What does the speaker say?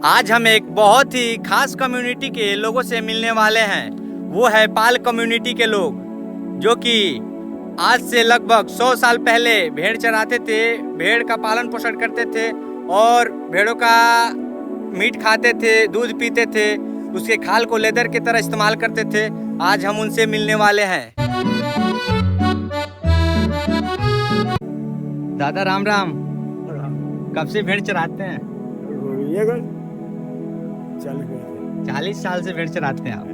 आज हम एक बहुत ही खास कम्युनिटी के लोगों से मिलने वाले हैं। वो है पाल कम्युनिटी के लोग, जो कि आज से लगभग 100 साल पहले भेड़ चराते थे, भेड़ का पालन पोषण करते थे और भेड़ों का मीट खाते थे, दूध पीते थे, उसके खाल को लेदर की तरह इस्तेमाल करते थे। आज हम उनसे मिलने वाले हैं। दादा राम राम। कब से भेड़ चराते हैं? ये 40 40 साल से भेड़ चराते हैं आप।